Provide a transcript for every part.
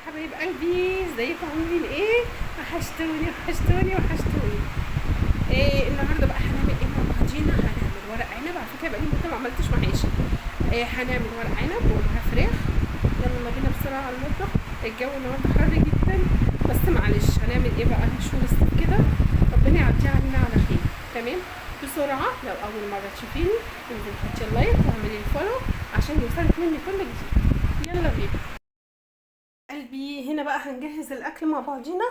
حبايب قلبي، ازيكم عاملين ايه؟ وحشتوني وحشتوني وحشتوني. النهارده بقى هنعمل ايه مع بعضينا؟ هنعمل ورق عنب. على فكره بقالي مده ما عملتش محاشي. هنعمل ورق عنب ومعاه فراخ. يلا بينا بسرعه على المطبخ. الجو النهارده حر جدا، بس معلش هنعمل ايه بقى؟ شهور الصيف كده، ربنا يعديها علينا على خير. تمام. بسرعه، لو اول مره تشوفيني انزلي حطي اللايك واعملي الفولو عشان يوصلك مني كل جديد. يلا بينا قلبي. هنا بقى هنجهز الاكل مع بعضينا.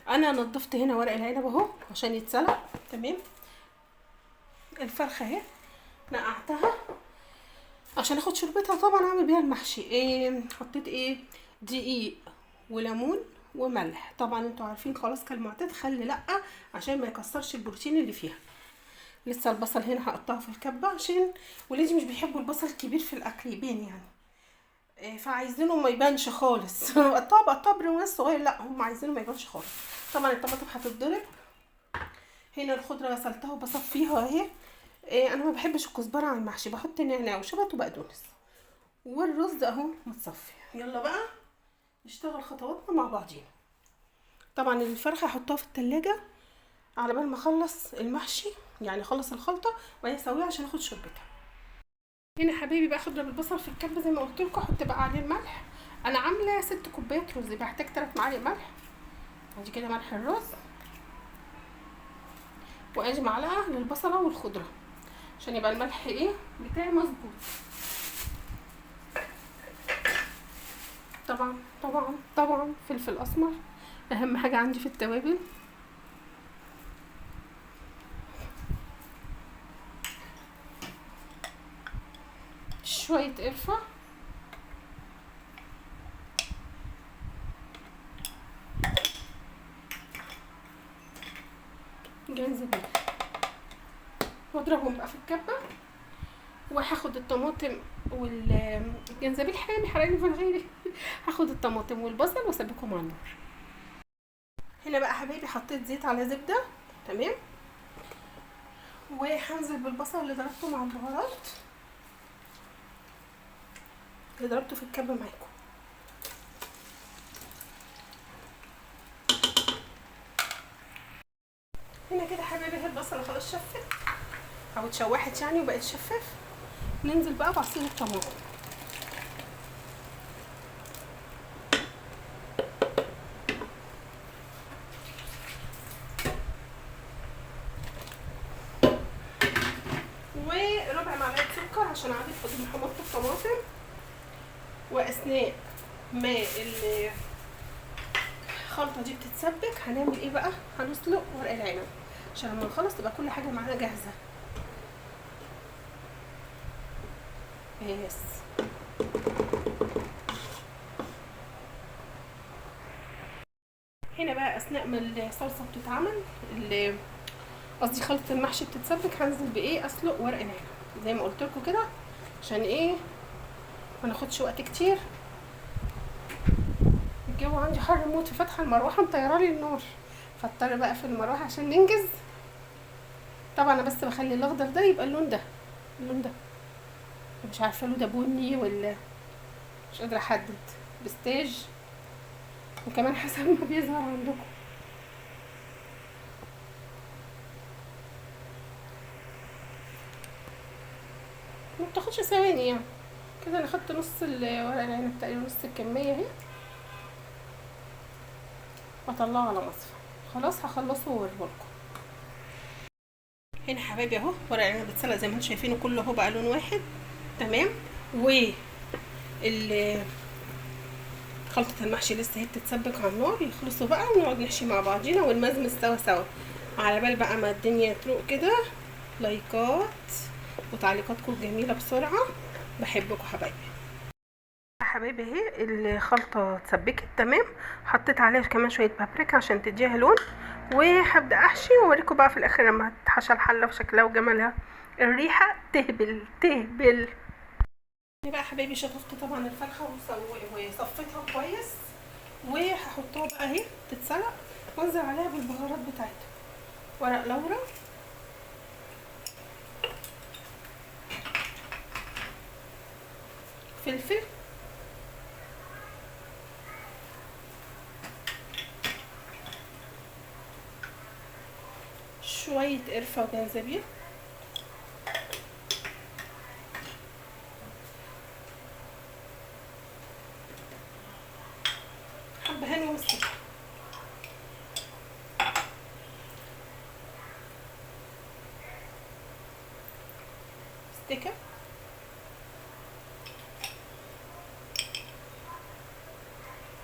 انا نضفت هنا ورق العنب اهو عشان يتسلق. تمام. الفرخه اهي نقعتها عشان اخد شربتها، طبعا اعمل بيها المحشي. حطيت دقيق وليمون وملح. طبعا انتوا عارفين خلاص كالمعتاد خلي لا عشان ما يكسرش البروتين اللي فيها. لسه البصل هنا هقطعه في الكبه عشان ولادي مش بيحبوا البصل الكبير في الاكل يبان يعني. فعايزينه ما يبانش خالص. بقطعه برواز صغير، لا هم عايزينه ما يبانش خالص. طبعا الطماطم هتتضرب. هنا الخضره غسلتها وبصفيها اهي. انا ما بحبش الكزبره على المحشي، بحط نعناع وشبت وبقدونس. والرز اهو متصفي. يلا بقى نشتغل خطواتنا مع بعضينا. طبعا الفرخه هحطها في التلاجة على بال ما اخلص المحشي، يعني اخلص الخلطه وبعدين اسويها عشان اخد شوربتها. هنا حبايبي بقى اضرب البصل في الكبه زي ما قلت لكم. احط بقى عليه الملح. انا عامله 6 كوبايات رز، بحتاج 3 معالق ملح. ادي كده ملح الرز، وادي معلقه للبصله والخضره عشان يبقى الملح بتاعي مظبوط. طبعا طبعا طبعا فلفل اسمر اهم حاجه عندي في التوابل. شويه قرفه. جنزبيل. واضربهم بقى في الكبه. وهاخد الطماطم والجنزبيل حامي حرقني في الغيري. هاخد الطماطم والبصل واسبكهم على النار. هنا بقى حبايبي حطيت زيت على زبده. تمام. وهنزل بالبصل اللي ضربته مع البهارات اللي ضربته في الكبه معاكم. هنا كده حبايبي اهي البصله خلاص شفت او اتشوحت يعني وبقت شفاف. ننزل بقى بعصير الطماطم. وربع معلقه سكر عشان اعرف اضيف حموضه الطماطم. واثناء ما الخلطه دي بتتسبك هنعمل ايه بقى؟ هنسلق ورق العنب عشان لما نخلص تبقى كل حاجه معانا جاهزه. بس هنا بقى اثناء ما الصلصه بتتعمل قصدي خلطه المحشي بتتسبك، هنزل اسلق ورق العنب زي ما قلت لكم كده عشان ما ناخدش وقت كتير. الجو عندي حر موت، فاتحه المروحه مطيرالي النار، فاضطر بقى في المروحه عشان ننجز. طبعا انا بس بخلي الاخضر ده يبقى اللون ده مش عارفه له ده بني ولا مش قادره احدد، بستاج وكمان حسب ما بيظهر عندكم. ما بتاخدش ثواني يعني. كده انا خدت نص ورق العنب تقريبا، نص الكميه اهي، واطلعه على مصفى. خلاص هخلصه واوريهولكم. هنا حبايبي اهو ورق العنب اتسلق زي ما انتم شايفينه كله اهو بقى لون واحد. تمام. خلطة المحشي لسه هي بتتسبك على النار. يخلصوا بقى ونقعد نحشي مع بعضينا ونمزمز سوا. على بال بقى ما الدنيا تروق كده، لايكات وتعليقاتكم الجميلة بسرعة. بحبكم حبايبي اهي الخلطة اتسبكت. تمام. حطيت عليها كمان شوية بابريكا عشان تديها لون، وهبدأ احشي واوريكم بقى في الاخر لما هتحشى الحلة وشكلها وجمالها. الريحة تهبل تهبل. بقى حبايبي شطفت طبعا الفرخه وصفيتها كويس، وهحطها بقى اهي تتسلق وانزل عليها بالبهارات بتاعتها. ورق لورا، فلفل، شويه قرفه وجنزبيل، حبهان ومسك، مستكه،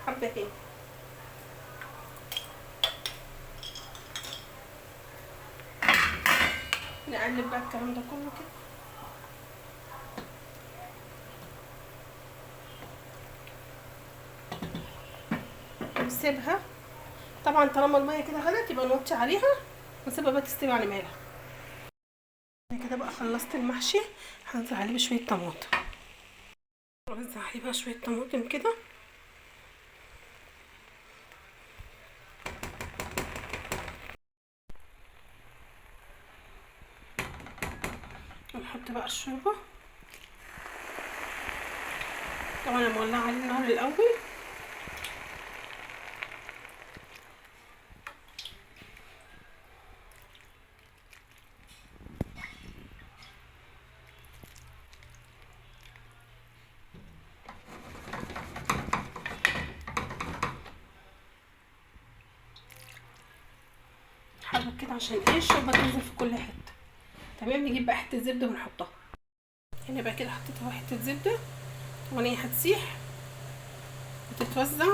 حبهان. نقلب بقى الكلام ده كله كده، ونسيبها. طبعا طالما الميه كده غلت يبقى نوطي عليها ونسيبها بقى تستوي على مهلها. كده بقى خلصت المحشي، هنزل عليه بشويه طماطم، اوزع عليه بقى شويه طماطم كده، ونحط بقى الشوربه. طبعا انا مولعه عليه النار الاول، حبه كده عشان ايه الشوربه تنزل في كل حته. تمام، نجيب بقى حته زبده ونحطها هنا بقى كده. حطيتها حته زبده وهي هتسيح وتتوزع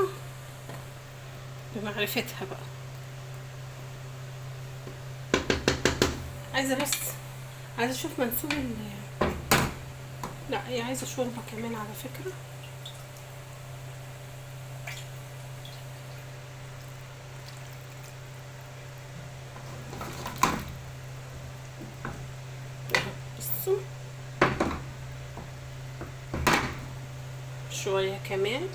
بمعرفتها بقى. عايزه بس عايزه اشوف منسوب لا، هي عايزه شوربه كمان على فكره. بصوا شويه كمان،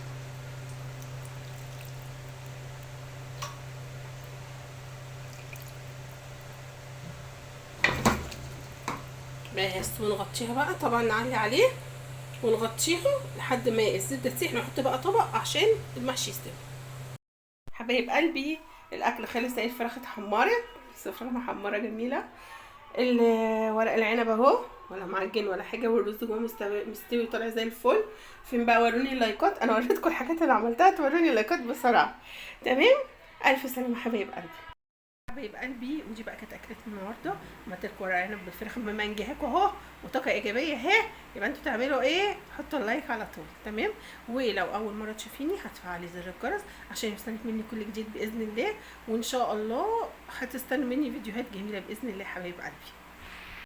بس ونغطيها بقى. طبعا نعلي عليه ونغطيها لحد ما الزبده تسيح. نحط بقى طبق عشان المحشي يستوي. حبايب قلبي، الاكل خلص. زي الفراخ اتحمرت، بس الفراخ محمره جميله. ورق العنب اهو، ولا معجن ولا حاجه، والرز جوه مستوي طالع زي الفل. فين بقى؟ وروني اللايكات، انا وريتكم الحاجات اللي عملتها، توروني اللايكات بسرعه. تمام، الف سلامه حبايب قلبي. حبايب قلبي، ودي بقى كانت اكلتنا النهارده. عملت لكم ورق عنب بالفراخ بمنجهاكوا اهو، وطاقه ايجابيه اهي. يبقى انتوا تعملوا ايه؟ حطوا اللايك على طول. تمام، ولو اول مره تشوفيني هتفعلي زر الجرس عشان يوصلك مني كل جديد باذن الله. وان شاء الله هتستنوا مني فيديوهات جميله باذن الله حبايب قلبي.